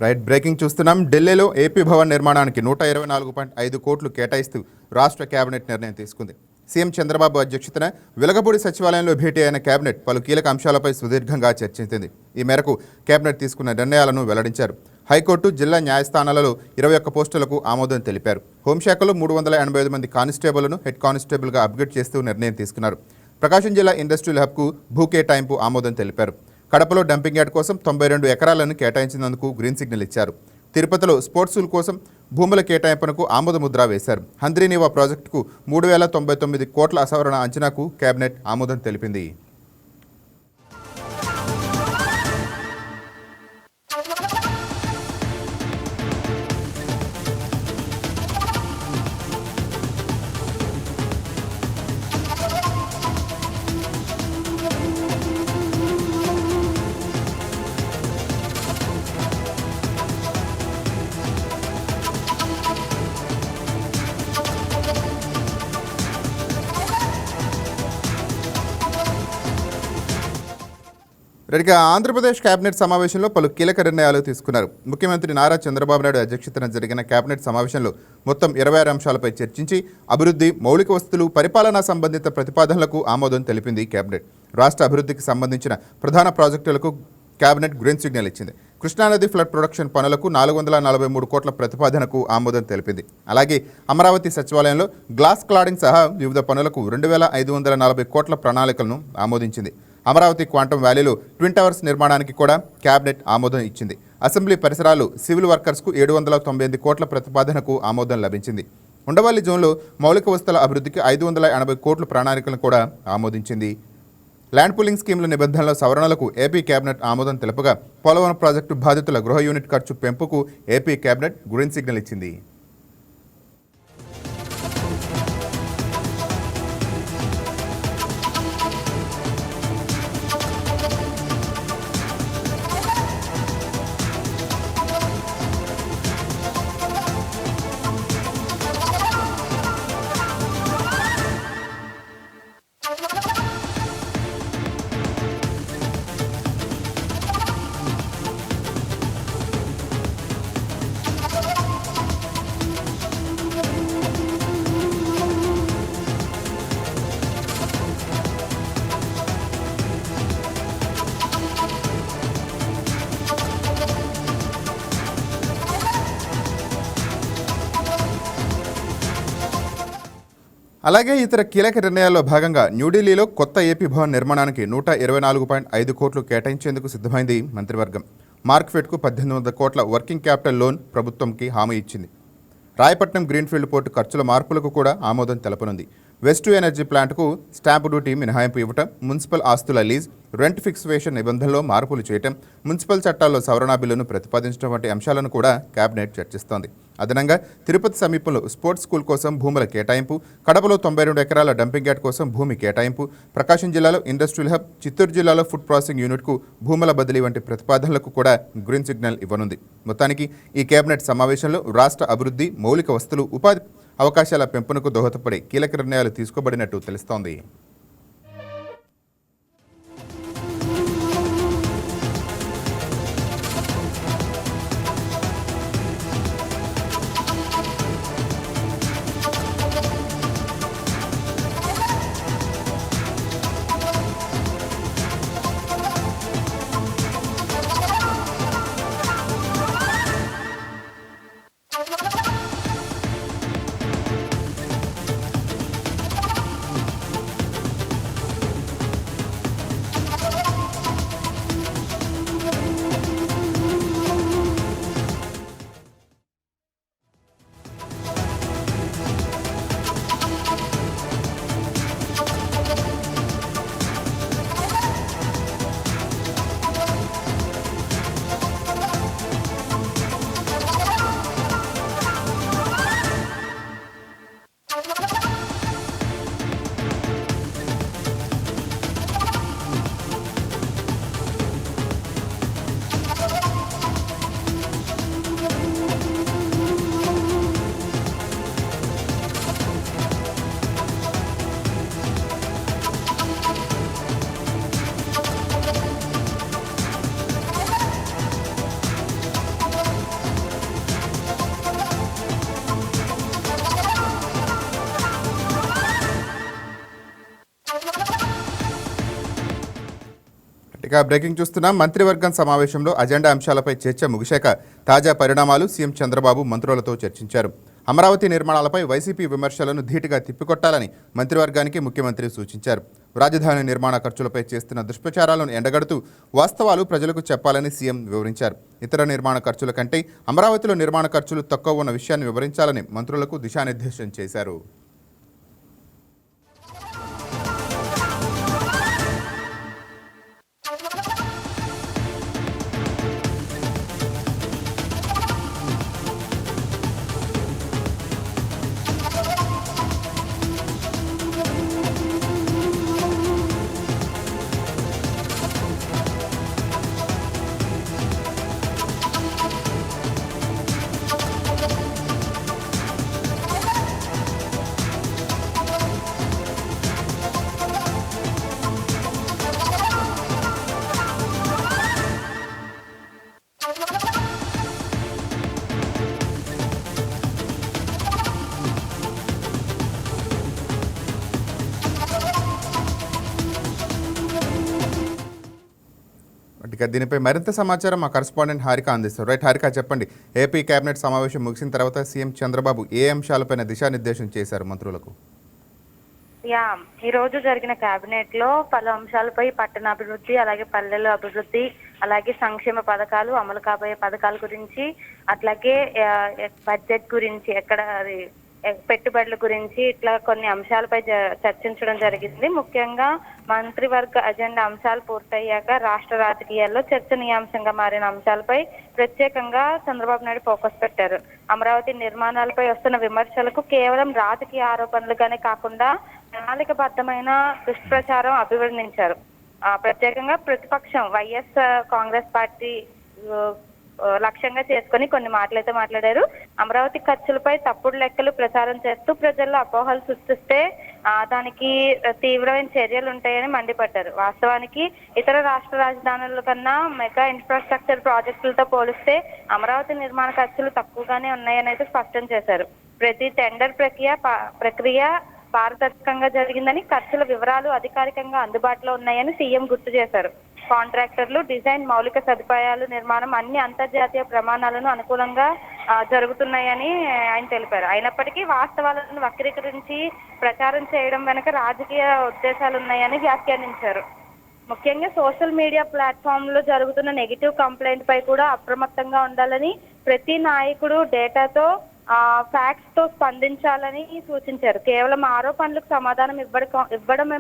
Right breaking చూస్తున్నాం. ఢిల్లీలో AP Bhavan నిర్మాణానికి 124.5 కోట్లు కేటాయిస్తూ రాష్ట్ర కేబినెట్ నిర్ణయం తీసుకుంది. సీఎం చంద్రబాబు అధ్యక్షతన వెలగపూడి సచివాలయంలో భేటీ అయిన కేబినెట్ పలు కీలక అంశాలపై సుదీర్ఘంగా చర్చించింది. ఈ మేరకు కేబినెట్ తీసుకున్న నిర్ణయాలను వెల్లడించారు. హైకోర్టు, జిల్లా న్యాయస్థానాలలో 21 పోస్టులకు ఆమోదం తెలిపారు. హోంశాఖలో 385 మంది కానిస్టేబుల్ను హెడ్ కానిస్టేబుల్గా అప్గ్రేడ్ చేస్తూ నిర్ణయం తీసుకున్నారు. ప్రకాశం జిల్లా ఇండస్ట్రియల్ హబ్కు భూ కేటాయింపు ఆమోదం తెలిపారు. కడపలో డంపింగ్ యార్డ్ కోసం 92 ఎకరాలను కేటాయించినందుకు గ్రీన్ సిగ్నల్ ఇచ్చారు. తిరుపతిలో స్పోర్ట్స్ స్కూల్ కోసం భూముల కేటాయింపునకు ఆమోద ముద్ర వేశారు. హంద్రీనీవా ప్రాజెక్టుకు 3099 కోట్ల సవరణ అంచనాకు కేబినెట్ ఆమోదం తెలిపింది. రెడ్డిగా ఆంధ్రప్రదేశ్ కేబినెట్ సమావేశంలో పలు కీలక నిర్ణయాలు తీసుకున్నారు. ముఖ్యమంత్రి నారా చంద్రబాబు నాయుడు అధ్యక్షతన జరిగిన కేబినెట్ సమావేశంలో మొత్తం 26 అంశాలపై చర్చించి అభివృద్ధి, మౌలిక వసతులు, పరిపాలనా సంబంధిత ప్రతిపాదనలకు ఆమోదం తెలిపింది కేబినెట్. రాష్ట్ర అభివృద్ధికి సంబంధించిన ప్రధాన ప్రాజెక్టులకు కేబినెట్ గ్రీన్ సిగ్నల్ ఇచ్చింది. కృష్ణానది ఫ్లడ్ ప్రొడక్షన్ పనులకు 443 కోట్ల ప్రతిపాదనకు ఆమోదం తెలిపింది. అలాగే అమరావతి సచివాలయంలో గ్లాస్ క్లాడింగ్ సహా వివిధ పనులకు 2540 కోట్ల ప్రణాళికలను ఆమోదించింది. అమరావతి క్వాంటమ్ వ్యాలీలో ట్విన్ టవర్స్ నిర్మాణానికి కూడా కేబినెట్ ఆమోదం ఇచ్చింది. అసెంబ్లీ పరిసరాలు, సివిల్ వర్కర్స్కు 798 కోట్ల ప్రతిపాదనకు ఆమోదం లభించింది. ఉండవల్లి జోన్లో మౌలిక వసతుల అభివృద్ధికి 580 కోట్ల ప్రణాళికలను కూడా ఆమోదించింది. ల్యాండ్ పూలింగ్ స్కీమ్ల నిబంధనల సవరణలకు ఏపీ కేబినెట్ ఆమోదం తెలుపగా పోలవరం ప్రాజెక్టు బాధితుల గృహ యూనిట్ ఖర్చు పెంపుకు ఏపీ కేబినెట్ గ్రీన్ సిగ్నల్ ఇచ్చింది. అలాగే ఇతర కీలక నిర్ణయాల్లో భాగంగా న్యూఢిల్లీలో కొత్త ఏపీ భవన్ నిర్మాణానికి 124.5 కోట్లు కేటాయించేందుకు సిద్ధమైంది మంత్రివర్గం. మార్క్ఫెడ్కు 1800 కోట్ల వర్కింగ్ క్యాపిటల్ లోన్ ప్రభుత్వంకి హామీ ఇచ్చింది. రాయపట్నం గ్రీన్ఫీల్డ్ పోర్టు ఖర్చుల మార్పులకు కూడా ఆమోదం తెలపనుంది. వెస్ట్ ఎనర్జీ ప్లాంట్కు స్టాంపు డ్యూటీ మినహాయింపు ఇవ్వటం, మున్సిపల్ ఆస్తుల లీజ్, రెంట్ ఫిక్సేషన్ నిబంధనలో మార్పులు చేయటం, మున్సిపల్ చట్టాల్లో సవరణ బిల్లును ప్రతిపాదించడం వంటి అంశాలను కూడా కేబినెట్ చర్చిస్తోంది. అదనంగా తిరుపతి సమీపంలో స్పోర్ట్స్ స్కూల్ కోసం భూముల కేటాయింపు, కడపలో 92 ఎకరాల డంపింగ్ యార్డ్ కోసం భూమి కేటాయింపు, ప్రకాశం జిల్లాలో ఇండస్ట్రియల్ హబ్, చిత్తూరు జిల్లాలో ఫుడ్ ప్రాసెసింగ్ యూనిట్కు భూముల బదిలీ వంటి ప్రతిపాదనలకు కూడా గ్రీన్ సిగ్నల్ ఇవ్వనుంది. మొత్తానికి ఈ కేబినెట్ సమావేశంలో రాష్ట్ర అభివృద్ధి, మౌలిక వసతులు, ఉపాధి అవకాశాల పెంపునకు దోహదపడే కీలక నిర్ణయాలు తీసుకోబడినట్టు తెలుస్తోంది. ఇక బ్రేకింగ్ చూస్తున్నాం. మంత్రివర్గం సమావేశంలో అజెండా అంశాలపై చర్చ ముగిశాక తాజా పరిణామాలు సీఎం చంద్రబాబు మంత్రులతో చర్చించారు. అమరావతి నిర్మాణాలపై వైసీపీ విమర్శలను ధీటుగా తిప్పికొట్టాలని మంత్రివర్గానికి ముఖ్యమంత్రి సూచించారు. రాజధాని నిర్మాణ ఖర్చులపై చేస్తున్న దుష్ప్రచారాలను ఎండగడుతూ వాస్తవాలు ప్రజలకు చెప్పాలని సీఎం వివరించారు. ఇతర నిర్మాణ ఖర్చుల కంటే అమరావతిలో నిర్మాణ ఖర్చులు తక్కువ ఉన్న విషయాన్ని వివరించాలని మంత్రులకు దిశానిర్దేశం చేశారు. ఇక దీనిపై మరింత సమాచారం మా కరెస్పాండెంట్ హారిక అందిస్తారు. రైట్ హారిక, చెప్పండి. ఏపీ కేబినెట్ సమావేశం ముగిసిన తర్వాత సీఎం చంద్రబాబు ఏ అంశాలపైన దిశానిర్దేశం చేశారు మంత్రులకు? ఈ రోజు జరిగిన కేబినెట్ లో పలు అంశాలపై పట్టణాభివృద్ధి, అలాగే పల్లెల అభివృద్ధి, అలాగే సంక్షేమ పథకాలు, అమలు కాబోయే పథకాల గురించి, అట్లాగే బడ్జెట్ గురించి, ఎక్కడ అది పెట్టుబడుల గురించి, ఇట్లా కొన్ని అంశాలపై చర్చించడం జరిగింది. ముఖ్యంగా మంత్రివర్గ అజెండా అంశాలు పూర్తయ్యాక రాష్ట్ర రాజకీయాల్లో చర్చనీయాంశంగా మారిన అంశాలపై ప్రత్యేకంగా చంద్రబాబు నాయుడు ఫోకస్ పెట్టారు. అమరావతి నిర్మాణాలపై వస్తున్న విమర్శలకు కేవలం రాజకీయ ఆరోపణలుగానే కాకుండా ప్రణాళికబద్ధమైన దుష్ప్రచారం అభివర్ణించారు. ప్రత్యేకంగా ప్రతిపక్షం వైఎస్ కాంగ్రెస్ పార్టీ లక్ష్యంగా చేసుకుని కొన్ని మాటలైతే మాట్లాడారు. అమరావతి ఖర్చులపై తప్పుడు లెక్కలు ప్రచారం చేస్తూ ప్రజల్లో అపోహలు సృష్టిస్తే దానికి తీవ్రమైన చర్యలు ఉంటాయని మండిపడ్డారు. వాస్తవానికి ఇతర రాష్ట్ర రాజధానుల కన్నా మెగా ఇన్ఫ్రాస్ట్రక్చర్ ప్రాజెక్టులతో పోలిస్తే అమరావతి నిర్మాణ ఖర్చులు తక్కువగానే ఉన్నాయని అయితే స్పష్టం చేశారు. ప్రతి టెండర్ ప్రక్రియ పారదర్శకంగా జరిగిందని, ఖర్చుల వివరాలు అధికారికంగా అందుబాటులో ఉన్నాయని సీఎం గుర్తు చేశారు. కాంట్రాక్టర్లు, డిజైన్, మౌలిక సదుపాయాలు, నిర్మాణం అన్ని అంతర్జాతీయ ప్రమాణాలను అనుకూలంగా జరుగుతున్నాయని ఆయన తెలిపారు. అయినప్పటికీ వాస్తవాలను వక్రీకరించి ప్రచారం చేయడం వెనుక రాజకీయ ఉద్దేశాలు ఉన్నాయని వ్యాఖ్యానించారు. ముఖ్యంగా సోషల్ మీడియా ప్లాట్ఫామ్ లో జరుగుతున్న నెగిటివ్ కంప్లైంట్ పై కూడా అప్రమత్తంగా ఉండాలని, ప్రతి నాయకుడు డేటాతో ఫ్యాక్ట్స్ తో స్పందించాలని సూచించారు. కేవలం ఆరోపణలకు సమాధానం ఇవ్వడమే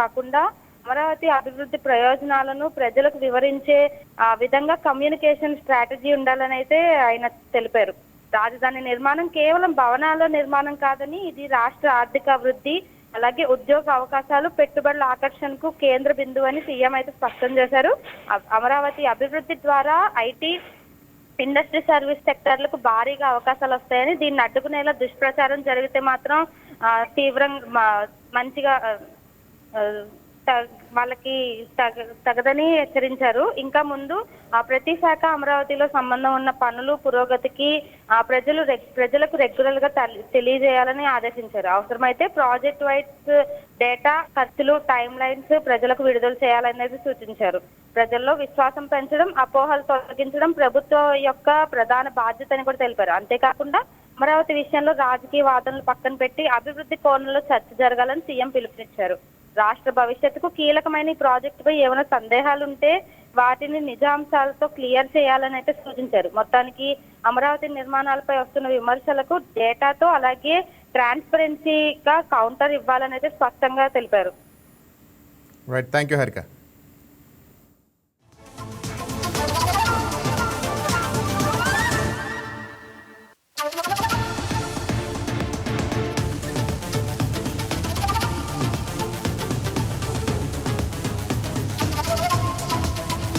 కాకుండా అమరావతి అభివృద్ధి ప్రయోజనాలను ప్రజలకు వివరించే విధంగా కమ్యూనికేషన్ స్ట్రాటజీ ఉండాలని అయితే ఆయన తెలిపారు. రాజధాని నిర్మాణం కేవలం భవనాల నిర్మాణం కాదని, ఇది రాష్ట్ర ఆర్థిక అభివృద్ధి, అలాగే ఉద్యోగ అవకాశాలు, పెట్టుబడుల ఆకర్షణకు కేంద్ర బిందువు అని సీఎం అయితే స్పష్టం చేశారు. అమరావతి అభివృద్ధి ద్వారా ఐటీ, ఇండస్ట్రీ, సర్వీస్ సెక్టర్లకు భారీగా అవకాశాలు వస్తాయని, దీన్ని అడ్డుకునేలా దుష్ప్రచారం జరిగితే మాత్రం తీవ్రంగా మంచిగా వాళ్ళకి తగదని హెచ్చరించారు. ఇంకా ముందు ప్రతి శాఖ అమరావతిలో సంబంధం ఉన్న పనులు పురోగతికి ప్రజలకు రెగ్యులర్ గా తెలియజేయాలని ఆదేశించారు. అవసరమైతే ప్రాజెక్ట్ వైజ్ డేటా, ఖర్చులు, టైమ్ లైన్స్ ప్రజలకు విడుదల చేయాలనేది సూచించారు. ప్రజల్లో విశ్వాసం పెంచడం, అపోహలు తొలగించడం ప్రభుత్వం యొక్క ప్రధాన బాధ్యత అని కూడా తెలిపారు. అంతేకాకుండా అమరావతి విషయంలో రాజకీయ వాదనలు పక్కన పెట్టి అభివృద్ధి కోణంలో చర్చ జరగాలని సీఎం పిలుపునిచ్చారు. రాష్ట్ర భవిష్యత్తుకు కీలకమైన ఈ ప్రాజెక్టుపై ఏమైనా సందేహాలుంటే వాటిని నిజాంశాలతో క్లియర్ చేయాలని అయితే సూచించారు. మొత్తానికి అమరావతి నిర్మాణాలపై వస్తున్న విమర్శలకు డేటాతో, అలాగే ట్రాన్స్పరెన్సీగా కౌంటర్ ఇవ్వాలని అయితే స్పష్టంగా తెలిపారు. Right, thank you Harika.